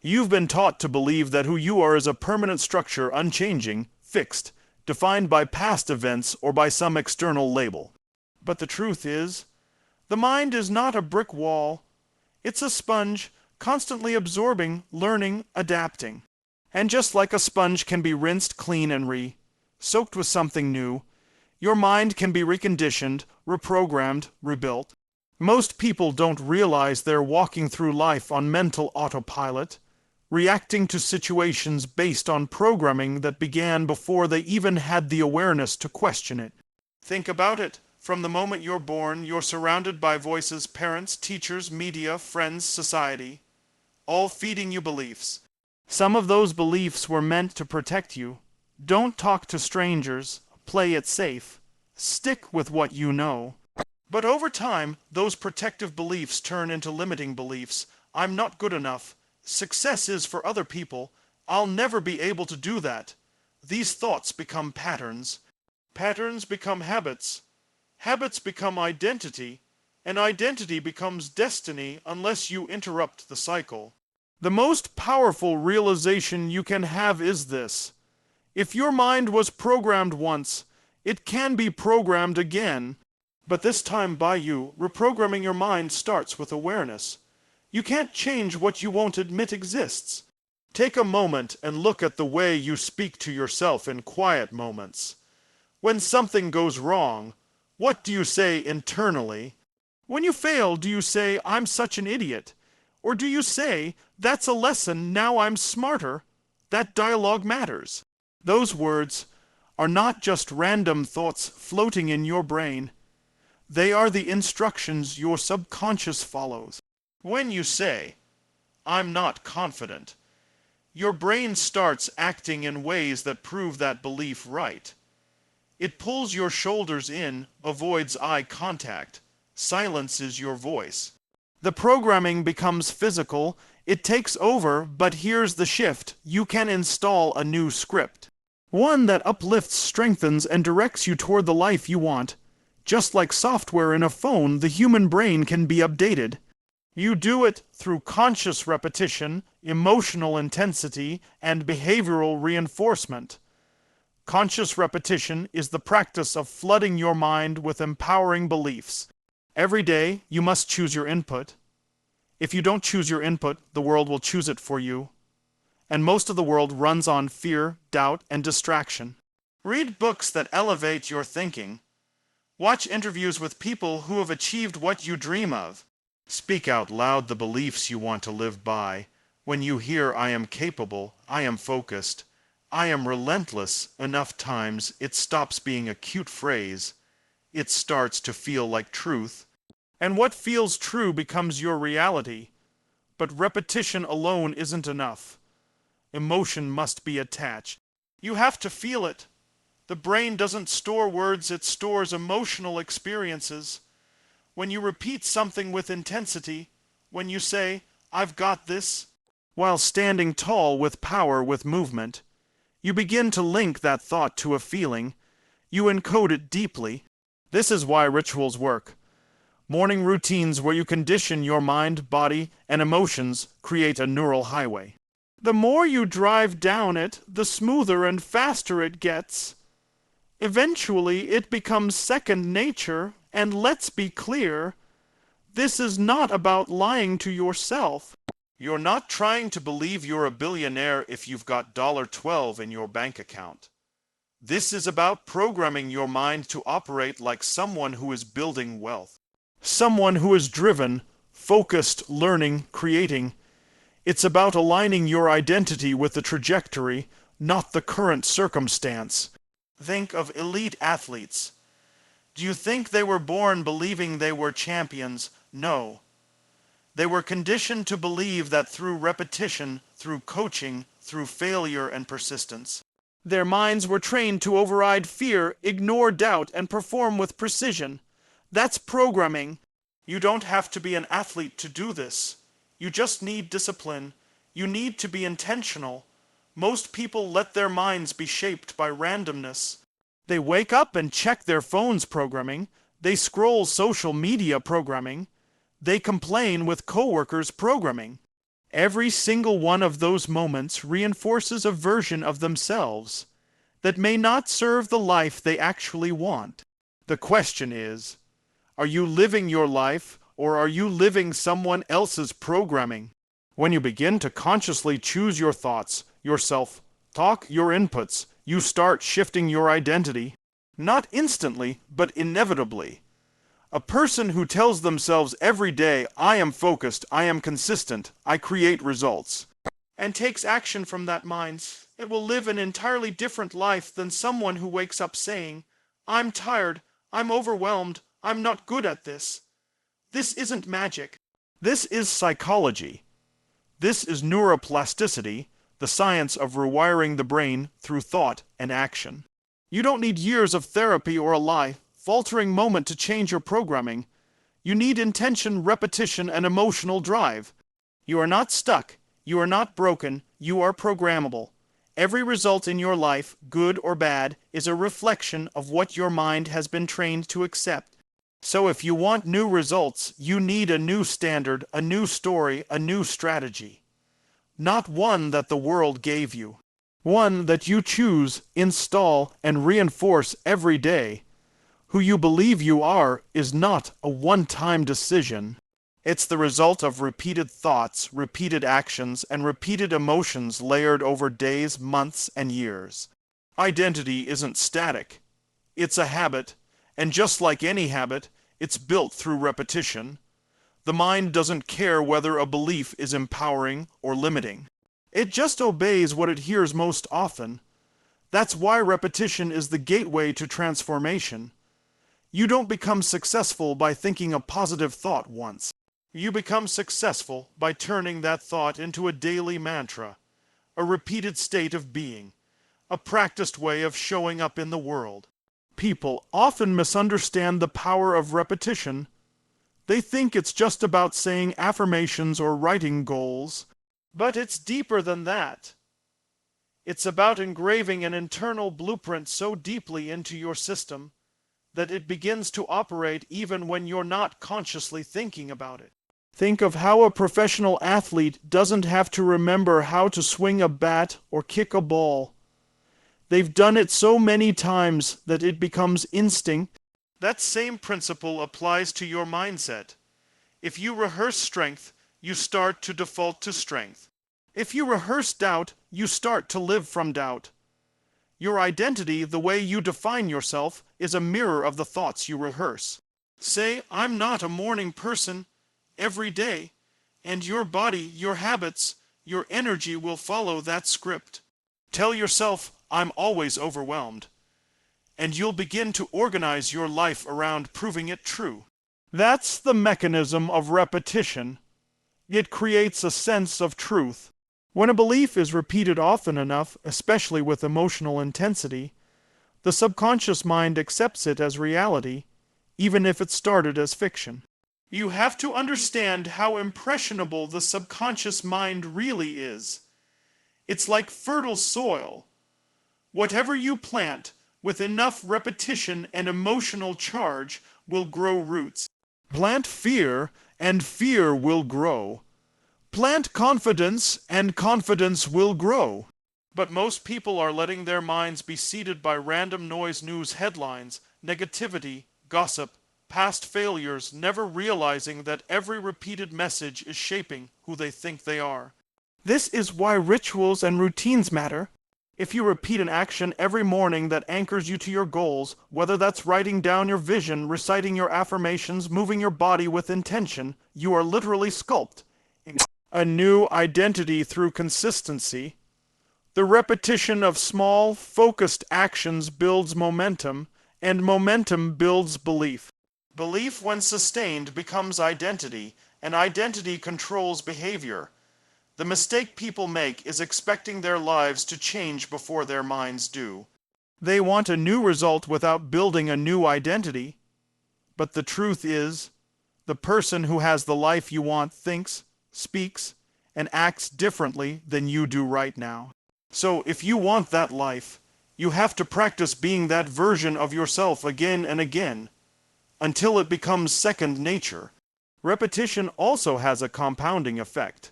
You've been taught to believe that who you are is a permanent structure, unchanging, fixed, defined by past events or by some external label. But the truth is, the mind is not a brick wall. It's a sponge, constantly absorbing, learning, adapting. And just like a sponge can be rinsed clean and soaked with something new, your mind can be reconditioned, reprogrammed, rebuilt. Most people don't realize they're walking through life on mental autopilot, reacting to situations based on programming that began before they even had the awareness to question it. Think about it. From the moment you're born, you're surrounded by voices, parents, teachers, media, friends, society, all feeding you beliefs. Some of those beliefs were meant to protect you. Don't talk to strangers. Play it safe. Stick with what you know. But over time, those protective beliefs turn into limiting beliefs. I'm not good enough. Success is for other people. I'll never be able to do that. These thoughts become patterns. Patterns become habits. Habits become identity. And identity becomes destiny unless you interrupt the cycle. The most powerful realization you can have is this. If your mind was programmed once, it can be programmed again. But this time by you, reprogramming your mind starts with awareness. You can't change what you won't admit exists. Take a moment and look at the way you speak to yourself in quiet moments. When something goes wrong, what do you say internally? When you fail, do you say, I'm such an idiot? Or do you say, that's a lesson, now I'm smarter? That dialogue matters. Those words are not just random thoughts floating in your brain. They are the instructions your subconscious follows. When you say, I'm not confident, your brain starts acting in ways that prove that belief right. It pulls your shoulders in, avoids eye contact, silences your voice. The programming becomes physical, it takes over, but here's the shift. You can install a new script. One that uplifts, strengthens, and directs you toward the life you want. Just like software in a phone, the human brain can be updated. You do it through conscious repetition, emotional intensity, and behavioral reinforcement. Conscious repetition is the practice of flooding your mind with empowering beliefs. Every day, you must choose your input. If you don't choose your input, the world will choose it for you. And most of the world runs on fear, doubt, and distraction. Read books that elevate your thinking. Watch interviews with people who have achieved what you dream of. Speak out loud the beliefs you want to live by. When you hear, I am capable, I am focused, I am relentless, enough times it stops being a cute phrase. It starts to feel like truth. And what feels true becomes your reality. But repetition alone isn't enough. Emotion must be attached. You have to feel it. The brain doesn't store words, it stores emotional experiences. When you repeat something with intensity, when you say, I've got this, while standing tall with power with movement, you begin to link that thought to a feeling. You encode it deeply. This is why rituals work. Morning routines where you condition your mind, body, and emotions create a neural highway. The more you drive down it, the smoother and faster it gets. Eventually, it becomes second nature, and let's be clear, this is not about lying to yourself. You're not trying to believe you're a billionaire if you've got $12 in your bank account. This is about programming your mind to operate like someone who is building wealth. Someone who is driven, focused, learning, creating. It's about aligning your identity with the trajectory, not the current circumstance. Think of elite athletes. Do you think they were born believing they were champions? No. They were conditioned to believe that through repetition, through coaching, through failure and persistence. Their minds were trained to override fear, ignore doubt, and perform with precision. That's programming. You don't have to be an athlete to do this. You just need discipline. You need to be intentional. Most people let their minds be shaped by randomness. They wake up and check their phone's programming. They scroll social media programming. They complain with coworkers programming. Every single one of those moments reinforces a version of themselves that may not serve the life they actually want. The question is, are you living your life or are you living someone else's programming? When you begin to consciously choose your thoughts, your self-talk, your inputs, you start shifting your identity. Not instantly, but inevitably. A person who tells themselves every day, I am focused, I am consistent, I create results, and takes action from that mind, it will live an entirely different life than someone who wakes up saying, I'm tired, I'm overwhelmed, I'm not good at this. This isn't magic. This is psychology. This is neuroplasticity, the science of rewiring the brain through thought and action. You don't need years of therapy or a life-altering moment to change your programming. You need intention, repetition, and emotional drive. You are not stuck. You are not broken. You are programmable. Every result in your life, good or bad, is a reflection of what your mind has been trained to accept. So if you want new results, you need a new standard, a new story, a new strategy. Not one that the world gave you. One that you choose, install, and reinforce every day. Who you believe you are is not a one-time decision. It's the result of repeated thoughts, repeated actions, and repeated emotions layered over days, months, and years. Identity isn't static. It's a habit, and just like any habit, it's built through repetition. The mind doesn't care whether a belief is empowering or limiting. It just obeys what it hears most often. That's why repetition is the gateway to transformation. You don't become successful by thinking a positive thought once. You become successful by turning that thought into a daily mantra, a repeated state of being, a practiced way of showing up in the world. People often misunderstand the power of repetition. They think it's just about saying affirmations or writing goals, but it's deeper than that. It's about engraving an internal blueprint so deeply into your system that it begins to operate even when you're not consciously thinking about it. Think of how a professional athlete doesn't have to remember how to swing a bat or kick a ball. They've done it so many times that it becomes instinct. That same principle applies to your mindset. If you rehearse strength, you start to default to strength. If you rehearse doubt, you start to live from doubt. Your identity, the way you define yourself, is a mirror of the thoughts you rehearse. Say, I'm not a morning person every day, and your body, your habits, your energy will follow that script. Tell yourself, I'm always overwhelmed, and you'll begin to organize your life around proving it true. That's the mechanism of repetition. It creates a sense of truth. When a belief is repeated often enough, especially with emotional intensity, the subconscious mind accepts it as reality, even if it started as fiction. You have to understand how impressionable the subconscious mind really is. It's like fertile soil. Whatever you plant, with enough repetition and emotional charge, will grow roots. Plant fear, and fear will grow. Plant confidence, and confidence will grow. But most people are letting their minds be seeded by random noise news headlines, negativity, gossip, past failures, never realizing that every repeated message is shaping who they think they are. This is why rituals and routines matter. If you repeat an action every morning that anchors you to your goals, whether that's writing down your vision, reciting your affirmations, moving your body with intention, you are literally sculpting a new identity through consistency. The repetition of small, focused actions builds momentum, and momentum builds belief. Belief, when sustained, becomes identity, and identity controls behavior. The mistake people make is expecting their lives to change before their minds do. They want a new result without building a new identity. But the truth is, the person who has the life you want thinks, speaks, and acts differently than you do right now. So if you want that life, you have to practice being that version of yourself again and again, until it becomes second nature. Repetition also has a compounding effect.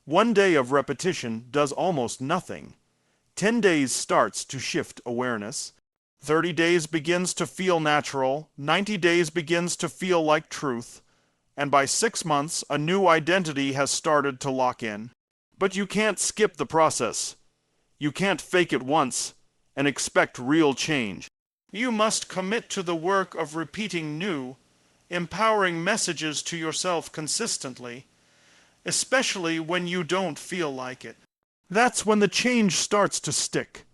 1 day of repetition does almost nothing. 10 days starts to shift awareness. 30 days begins to feel natural. 90 days begins to feel like truth. And by 6 months, a new identity has started to lock in. But you can't skip the process. You can't fake it once and expect real change. You must commit to the work of repeating new, empowering messages to yourself consistently, especially when you don't feel like it. That's when the change starts to stick.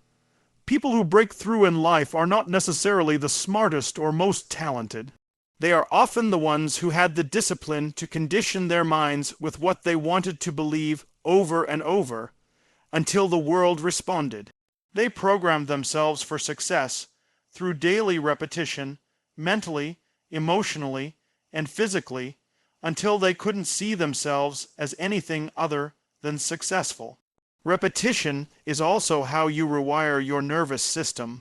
People who break through in life are not necessarily the smartest or most talented. They are often the ones who had the discipline to condition their minds with what they wanted to believe over and over, until the world responded. They programmed themselves for success through daily repetition, mentally, emotionally, and physically, until they couldn't see themselves as anything other than successful. Repetition is also how you rewire your nervous system.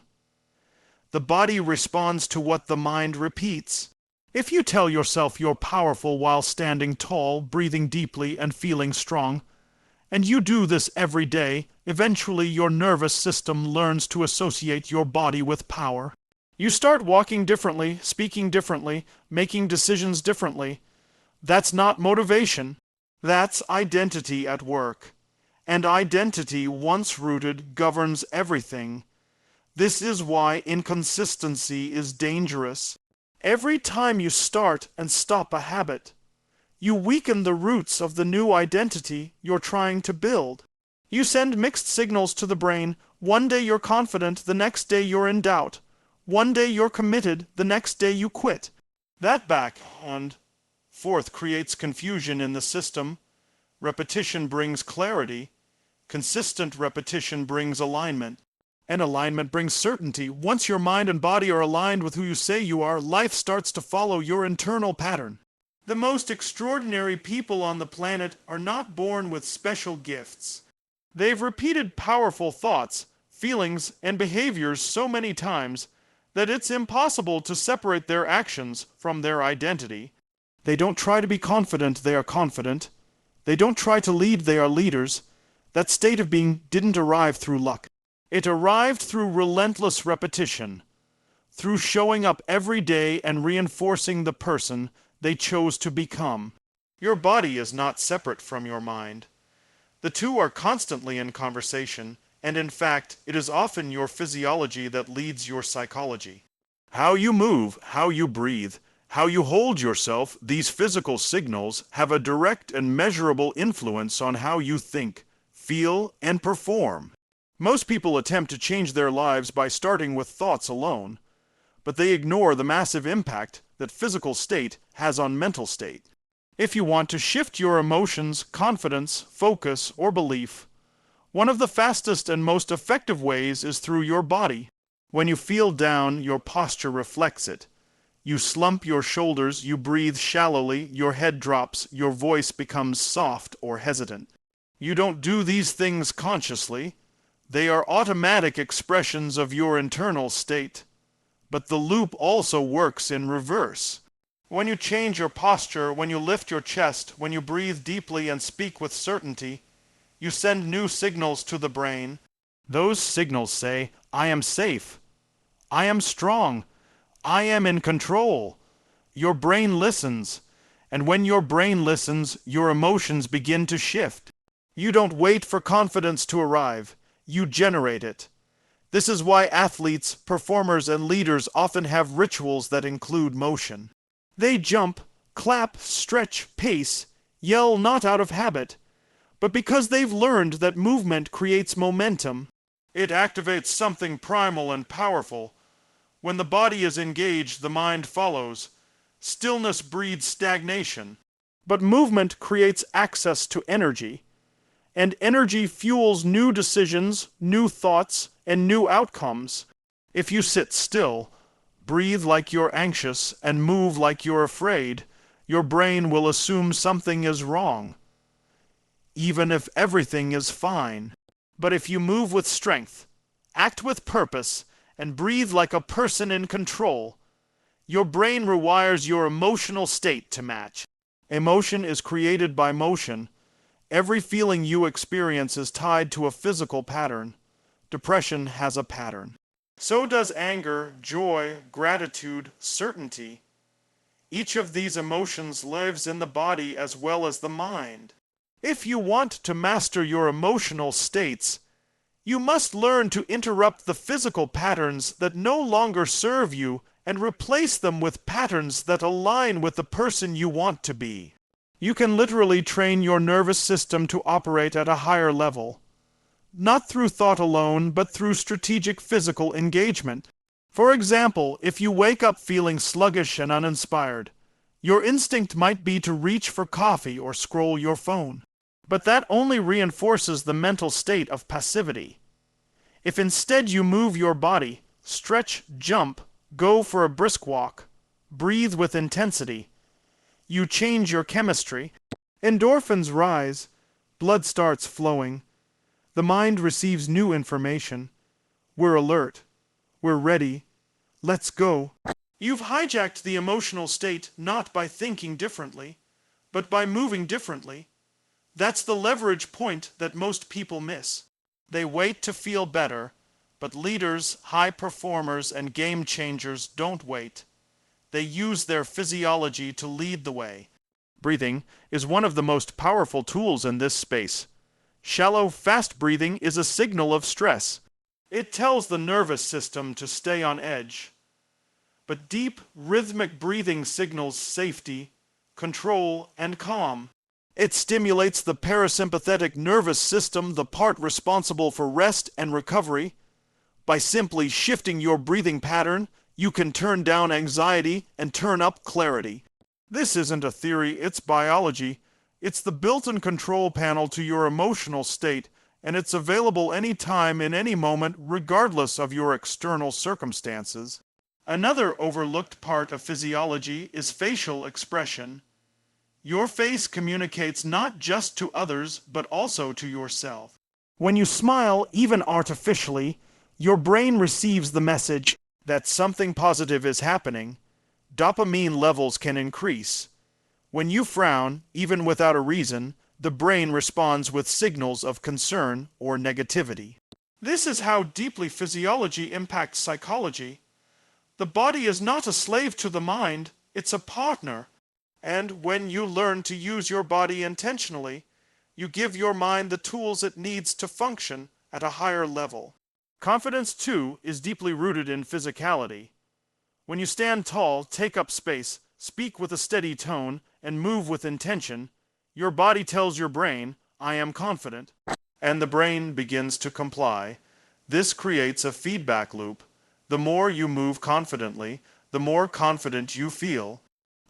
The body responds to what the mind repeats. If you tell yourself you're powerful while standing tall, breathing deeply, and feeling strong, and you do this every day, eventually your nervous system learns to associate your body with power. You start walking differently, speaking differently, making decisions differently. That's not motivation. That's identity at work. And identity, once rooted, governs everything. This is why inconsistency is dangerous. Every time you start and stop a habit, you weaken the roots of the new identity you're trying to build. You send mixed signals to the brain. One day you're confident, the next day you're in doubt. One day you're committed, the next day you quit. That back and forth creates confusion in the system. Repetition brings clarity. Consistent repetition brings alignment. And alignment brings certainty. Once your mind and body are aligned with who you say you are, life starts to follow your internal pattern. The most extraordinary people on the planet are not born with special gifts. They've repeated powerful thoughts, feelings, and behaviors so many times that it's impossible to separate their actions from their identity. They don't try to be confident, they are confident. They don't try to lead, they are leaders. That state of being didn't arrive through luck. It arrived through relentless repetition, through showing up every day and reinforcing the person they chose to become. Your body is not separate from your mind. The two are constantly in conversation, and in fact, it is often your physiology that leads your psychology. How you move, how you breathe, how you hold yourself, these physical signals have a direct and measurable influence on how you think, feel, and perform. Most people attempt to change their lives by starting with thoughts alone, but they ignore the massive impact that physical state has on mental state. If you want to shift your emotions, confidence, focus, or belief, one of the fastest and most effective ways is through your body. When you feel down, your posture reflects it. You slump your shoulders, you breathe shallowly, your head drops, your voice becomes soft or hesitant. You don't do these things consciously. They are automatic expressions of your internal state. But the loop also works in reverse. When you change your posture, when you lift your chest, when you breathe deeply and speak with certainty, you send new signals to the brain. Those signals say, I am safe. I am strong. I am in control. Your brain listens. And when your brain listens, your emotions begin to shift. You don't wait for confidence to arrive. You generate it. This is why athletes, performers, and leaders often have rituals that include motion. They jump, clap, stretch, pace, yell not out of habit, but because they've learned that movement creates momentum. It activates something primal and powerful. When the body is engaged, the mind follows. Stillness breeds stagnation. But movement creates access to energy. And energy fuels new decisions, new thoughts, and new outcomes. If you sit still, breathe like you're anxious, and move like you're afraid, your brain will assume something is wrong, even if everything is fine. But if you move with strength, act with purpose, and breathe like a person in control, your brain rewires your emotional state to match. Emotion is created by motion. Every feeling you experience is tied to a physical pattern. Depression has a pattern. So does anger, joy, gratitude, certainty. Each of these emotions lives in the body as well as the mind. If you want to master your emotional states, you must learn to interrupt the physical patterns that no longer serve you and replace them with patterns that align with the person you want to be. You can literally train your nervous system to operate at a higher level, not through thought alone, but through strategic physical engagement. For example, if you wake up feeling sluggish and uninspired, your instinct might be to reach for coffee or scroll your phone. But that only reinforces the mental state of passivity. If instead you move your body, stretch, jump, go for a brisk walk, breathe with intensity, you change your chemistry, endorphins rise, blood starts flowing, the mind receives new information. We're alert. We're ready. Let's go. You've hijacked the emotional state not by thinking differently, but by moving differently. That's the leverage point that most people miss. They wait to feel better, but leaders, high performers, and game changers don't wait. They use their physiology to lead the way. Breathing is one of the most powerful tools in this space. Shallow, fast breathing is a signal of stress. It tells the nervous system to stay on edge. But deep, rhythmic breathing signals safety, control, and calm. It stimulates the parasympathetic nervous system, the part responsible for rest and recovery. By simply shifting your breathing pattern, you can turn down anxiety and turn up clarity. This isn't a theory, it's biology. It's the built-in control panel to your emotional state, and it's available anytime in any moment, regardless of your external circumstances. Another overlooked part of physiology is facial expression. Your face communicates not just to others, but also to yourself. When you smile, even artificially, your brain receives the message that something positive is happening. Dopamine levels can increase. When you frown, even without a reason, the brain responds with signals of concern or negativity. This is how deeply physiology impacts psychology. The body is not a slave to the mind, it's a partner. And when you learn to use your body intentionally, you give your mind the tools it needs to function at a higher level. Confidence, too, is deeply rooted in physicality. When you stand tall, take up space, speak with a steady tone, and move with intention, your body tells your brain, "I am confident," and the brain begins to comply. This creates a feedback loop. The more you move confidently, the more confident you feel.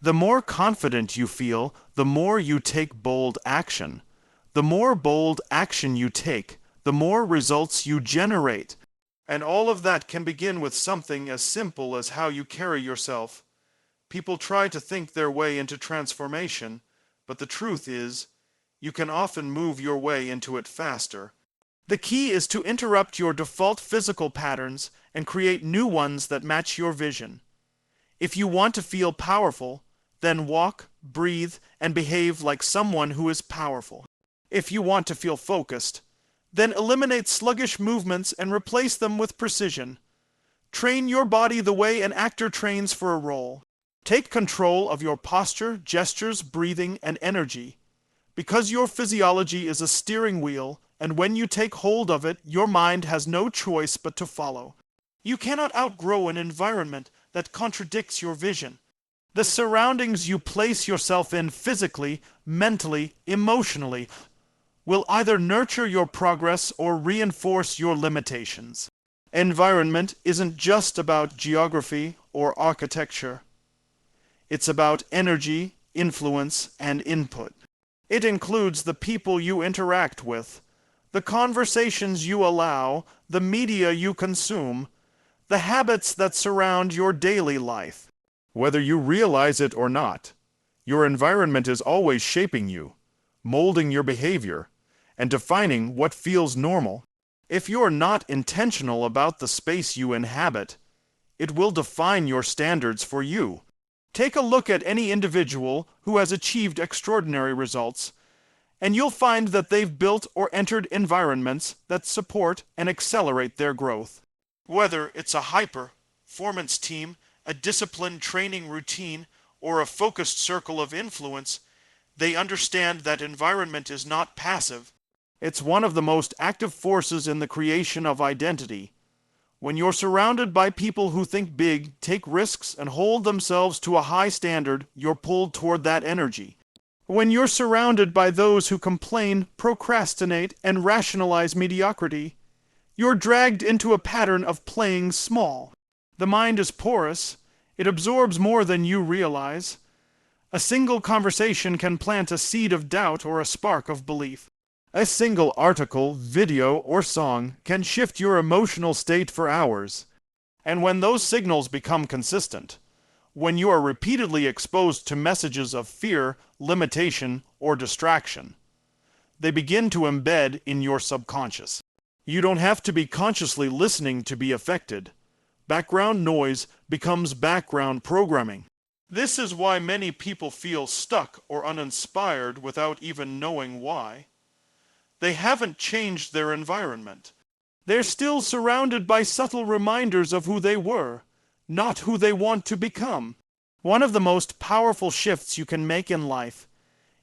The more confident you feel, the more you take bold action. The more bold action you take, the more results you generate. And all of that can begin with something as simple as how you carry yourself. People try to think their way into transformation, but the truth is, you can often move your way into it faster. The key is to interrupt your default physical patterns and create new ones that match your vision. If you want to feel powerful, then walk, breathe, and behave like someone who is powerful. If you want to feel focused, then eliminate sluggish movements and replace them with precision. Train your body the way an actor trains for a role. Take control of your posture, gestures, breathing, and energy. Because your physiology is a steering wheel, and when you take hold of it, your mind has no choice but to follow. You cannot outgrow an environment that contradicts your vision. The surroundings you place yourself in physically, mentally, emotionally will either nurture your progress or reinforce your limitations. Environment isn't just about geography or architecture. It's about energy, influence, and input. It includes the people you interact with, the conversations you allow, the media you consume, the habits that surround your daily life. Whether you realize it or not, your environment is always shaping you, molding your behavior, and defining what feels normal. If you're not intentional about the space you inhabit, it will define your standards for you. Take a look at any individual who has achieved extraordinary results, and you'll find that they've built or entered environments that support and accelerate their growth. Whether it's a high-performance team, a disciplined training routine, or a focused circle of influence, they understand that environment is not passive. It's one of the most active forces in the creation of identity. When you're surrounded by people who think big, take risks, and hold themselves to a high standard, you're pulled toward that energy. When you're surrounded by those who complain, procrastinate, and rationalize mediocrity, you're dragged into a pattern of playing small. The mind is porous. It absorbs more than you realize. A single conversation can plant a seed of doubt or a spark of belief. A single article, video, or song can shift your emotional state for hours. And when those signals become consistent, when you are repeatedly exposed to messages of fear, limitation, or distraction, they begin to embed in your subconscious. You don't have to be consciously listening to be affected. Background noise becomes background programming. This is why many people feel stuck or uninspired without even knowing why. They haven't changed their environment. They're still surrounded by subtle reminders of who they were, not who they want to become. One of the most powerful shifts you can make in life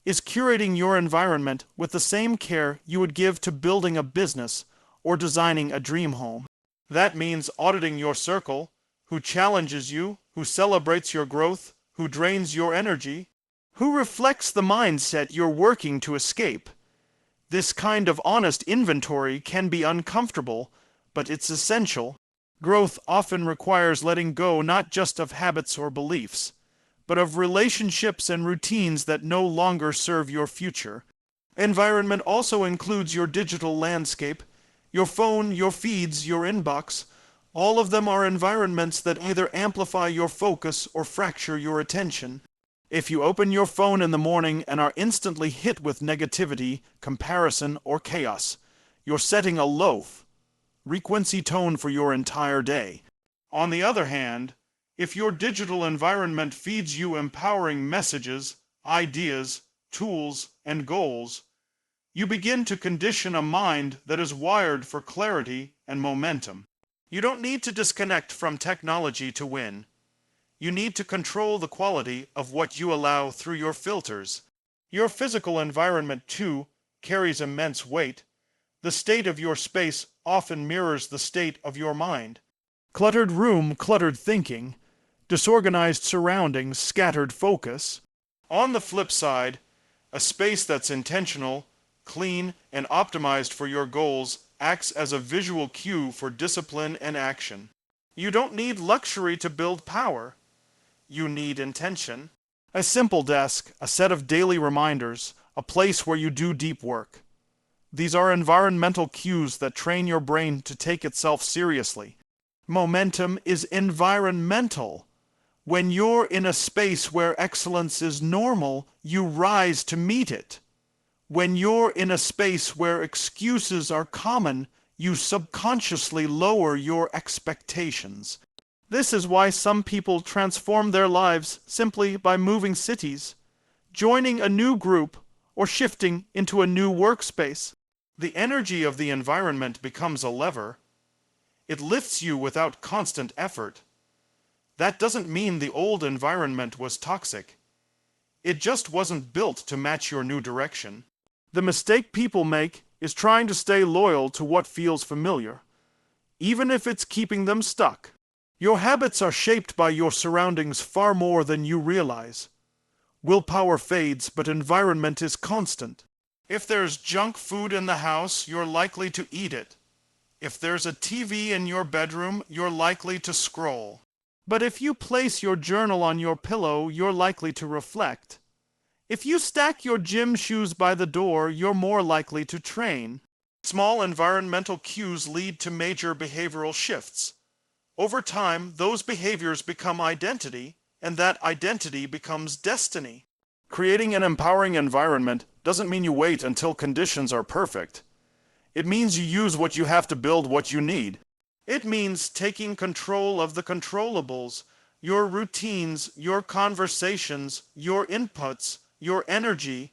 is curating your environment with the same care you would give to building a business or designing a dream home. That means auditing your circle, who challenges you, who celebrates your growth, who drains your energy, who reflects the mindset you're working to escape. This kind of honest inventory can be uncomfortable, but it's essential. Growth often requires letting go not just of habits or beliefs, but of relationships and routines that no longer serve your future. Environment also includes your digital landscape, your phone, your feeds, your inbox. All of them are environments that either amplify your focus or fracture your attention. If you open your phone in the morning and are instantly hit with negativity, comparison, or chaos, you're setting a low frequency tone for your entire day. On the other hand, if your digital environment feeds you empowering messages, ideas, tools, and goals, you begin to condition a mind that is wired for clarity and momentum. You don't need to disconnect from technology to win. You need to control the quality of what you allow through your filters. Your physical environment, too, carries immense weight. The state of your space often mirrors the state of your mind. Cluttered room, cluttered thinking. Disorganized surroundings, scattered focus. On the flip side, a space that's intentional, clean, and optimized for your goals acts as a visual cue for discipline and action. You don't need luxury to build power. You need intention. A simple desk, a set of daily reminders, a place where you do deep work. These are environmental cues that train your brain to take itself seriously. Momentum is environmental. When you're in a space where excellence is normal, you rise to meet it. When you're in a space where excuses are common, you subconsciously lower your expectations. This is why some people transform their lives simply by moving cities, joining a new group, or shifting into a new workspace. The energy of the environment becomes a lever. It lifts you without constant effort. That doesn't mean the old environment was toxic. It just wasn't built to match your new direction. The mistake people make is trying to stay loyal to what feels familiar, even if it's keeping them stuck. Your habits are shaped by your surroundings far more than you realize. Willpower fades, but environment is constant. If there's junk food in the house, you're likely to eat it. If there's a TV in your bedroom, you're likely to scroll. But if you place your journal on your pillow, you're likely to reflect. If you stack your gym shoes by the door, you're more likely to train. Small environmental cues lead to major behavioral shifts. Over time, those behaviors become identity, and that identity becomes destiny. Creating an empowering environment doesn't mean you wait until conditions are perfect. It means you use what you have to build what you need. It means taking control of the controllables, your routines, your conversations, your inputs, your energy.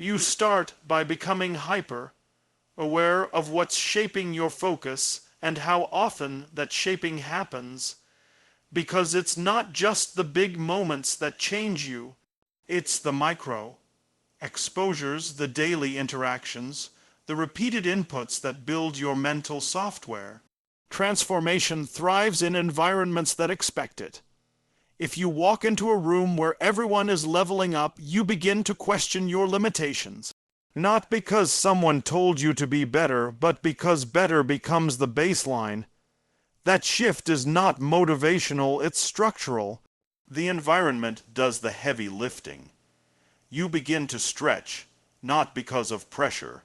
You start by becoming hyper, aware of what's shaping your focus and how often that shaping happens, because it's not just the big moments that change you, it's the micro exposures, the daily interactions, the repeated inputs that build your mental software. Transformation thrives in environments that expect it. If you walk into a room where everyone is leveling up, you begin to question your limitations. Not because someone told you to be better, but because better becomes the baseline. That shift is not motivational, it's structural. The environment does the heavy lifting. You begin to stretch, not because of pressure,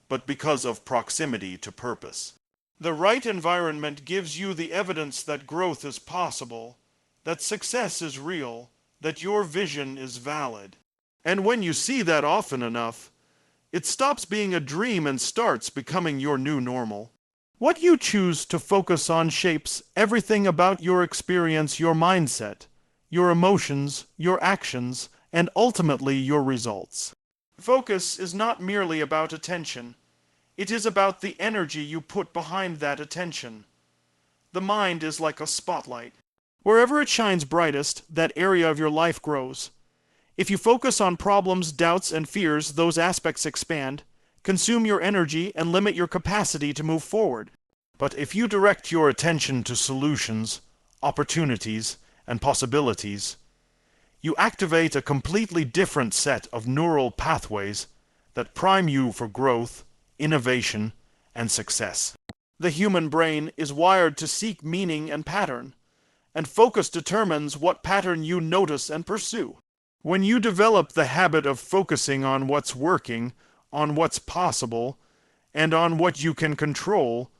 but because of proximity to purpose. The right environment gives you the evidence that growth is possible, that success is real, that your vision is valid. And when you see that often enough, it stops being a dream and starts becoming your new normal. What you choose to focus on shapes everything about your experience, your mindset, your emotions, your actions, and ultimately your results. Focus is not merely about attention. It is about the energy you put behind that attention. The mind is like a spotlight. Wherever it shines brightest, that area of your life grows. If you focus on problems, doubts, and fears, those aspects expand, consume your energy, and limit your capacity to move forward. But if you direct your attention to solutions, opportunities, and possibilities, you activate a completely different set of neural pathways that prime you for growth, innovation, and success. The human brain is wired to seek meaning and pattern, and focus determines what pattern you notice and pursue. When you develop the habit of focusing on what's working, on what's possible, and on what you can control,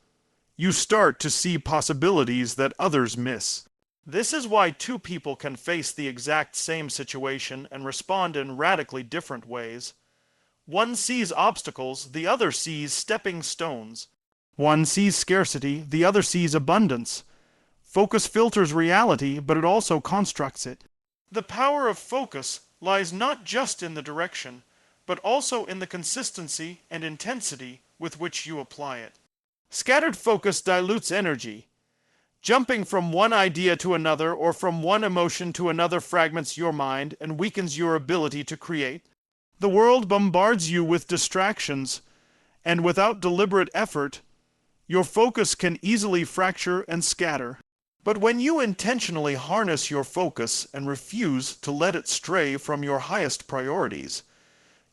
you start to see possibilities that others miss. This is why two people can face the exact same situation and respond in radically different ways. One sees obstacles, the other sees stepping stones. One sees scarcity, the other sees abundance. Focus filters reality, but it also constructs it. The power of focus lies not just in the direction, but also in the consistency and intensity with which you apply it. Scattered focus dilutes energy. Jumping from one idea to another or from one emotion to another fragments your mind and weakens your ability to create. The world bombards you with distractions, and without deliberate effort, your focus can easily fracture and scatter. But when you intentionally harness your focus and refuse to let it stray from your highest priorities,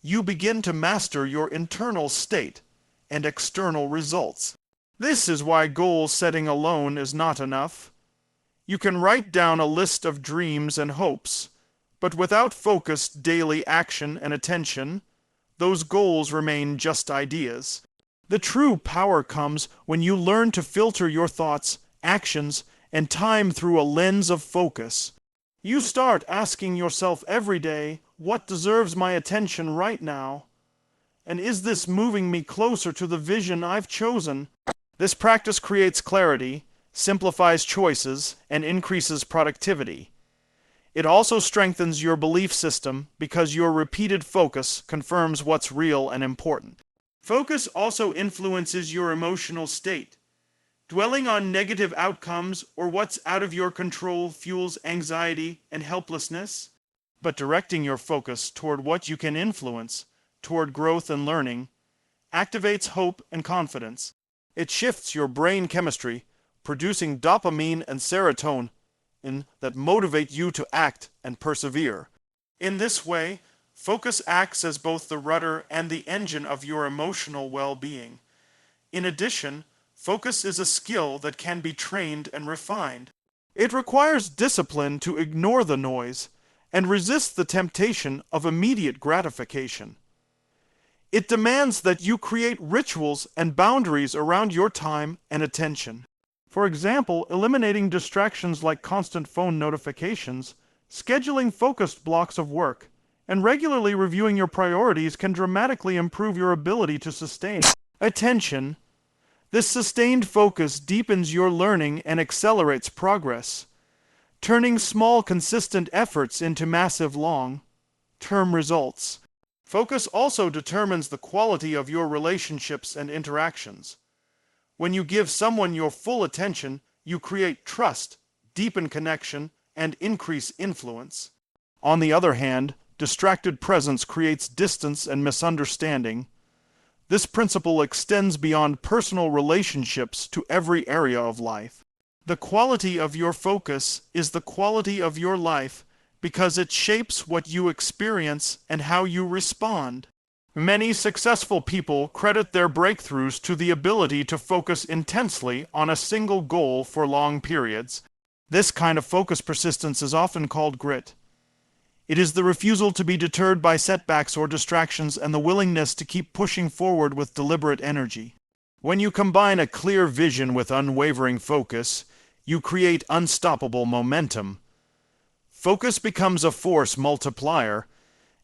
you begin to master your internal state and external results. This is why goal setting alone is not enough. You can write down a list of dreams and hopes, but without focused daily action and attention, those goals remain just ideas. The true power comes when you learn to filter your thoughts, actions, and time through a lens of focus. You start asking yourself every day, what deserves my attention right now? And is this moving me closer to the vision I've chosen? This practice creates clarity, simplifies choices, and increases productivity. It also strengthens your belief system because your repeated focus confirms what's real and important. Focus also influences your emotional state. Dwelling on negative outcomes or what's out of your control fuels anxiety and helplessness, but directing your focus toward what you can influence, toward growth and learning, activates hope and confidence. It shifts your brain chemistry, producing dopamine and serotonin that motivate you to act and persevere. In this way, focus acts as both the rudder and the engine of your emotional well-being. In addition, focus is a skill that can be trained and refined. It requires discipline to ignore the noise and resist the temptation of immediate gratification. It demands that you create rituals and boundaries around your time and attention. For example, eliminating distractions like constant phone notifications, scheduling focused blocks of work, and regularly reviewing your priorities can dramatically improve your ability to sustain attention. This sustained focus deepens your learning and accelerates progress, turning small, consistent efforts into massive long-term results. Focus also determines the quality of your relationships and interactions. When you give someone your full attention, you create trust, deepen connection, and increase influence. On the other hand, distracted presence creates distance and misunderstanding. This principle extends beyond personal relationships to every area of life. The quality of your focus is the quality of your life because it shapes what you experience and how you respond. Many successful people credit their breakthroughs to the ability to focus intensely on a single goal for long periods. This kind of focus persistence is often called grit. It is the refusal to be deterred by setbacks or distractions and the willingness to keep pushing forward with deliberate energy. When you combine a clear vision with unwavering focus, you create unstoppable momentum. Focus becomes a force multiplier,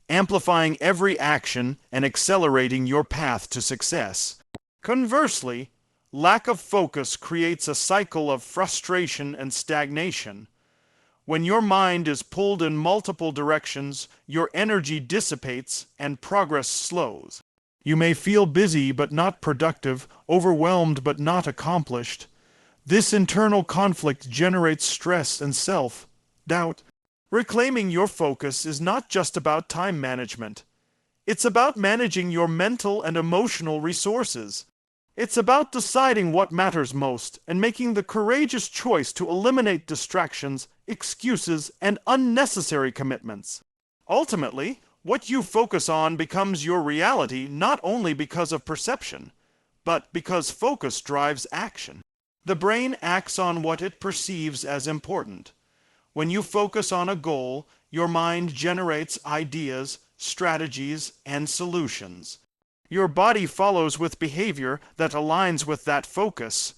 amplifying every action and accelerating your path to success. Conversely, lack of focus creates a cycle of frustration and stagnation. When your mind is pulled in multiple directions, your energy dissipates and progress slows. You may feel busy but not productive, overwhelmed but not accomplished. This internal conflict generates stress and self-doubt. Reclaiming your focus is not just about time management. It's about managing your mental and emotional resources. It's about deciding what matters most and making the courageous choice to eliminate distractions, excuses, and unnecessary commitments. Ultimately, what you focus on becomes your reality not only because of perception, but because focus drives action. The brain acts on what it perceives as important. When you focus on a goal, your mind generates ideas, strategies, and solutions. Your body follows with behavior that aligns with that focus.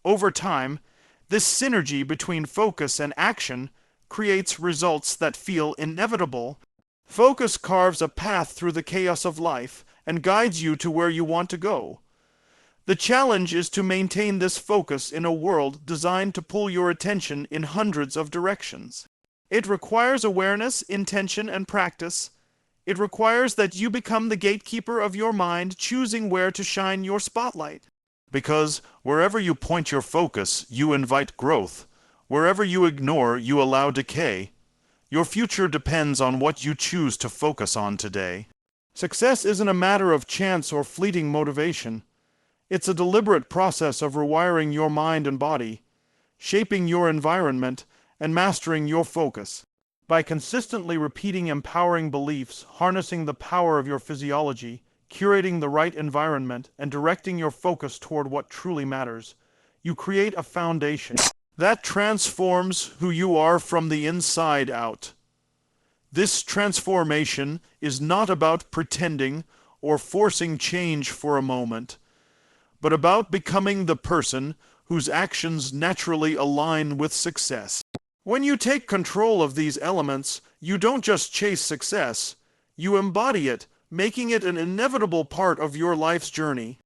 Over time, this synergy between focus and action creates results that feel inevitable. Focus carves a path through the chaos of life and guides you to where you want to go. The challenge is to maintain this focus in a world designed to pull your attention in hundreds of directions. It requires awareness, intention, and practice. It requires that you become the gatekeeper of your mind, choosing where to shine your spotlight. Because wherever you point your focus, you invite growth. Wherever you ignore, you allow decay. Your future depends on what you choose to focus on today. Success isn't a matter of chance or fleeting motivation. It's a deliberate process of rewiring your mind and body, shaping your environment, and mastering your focus. By consistently repeating empowering beliefs, harnessing the power of your physiology, curating the right environment, and directing your focus toward what truly matters, you create a foundation that transforms who you are from the inside out. This transformation is not about pretending or forcing change for a moment, but about becoming the person whose actions naturally align with success. When you take control of these elements, you don't just chase success, you embody it, making it an inevitable part of your life's journey.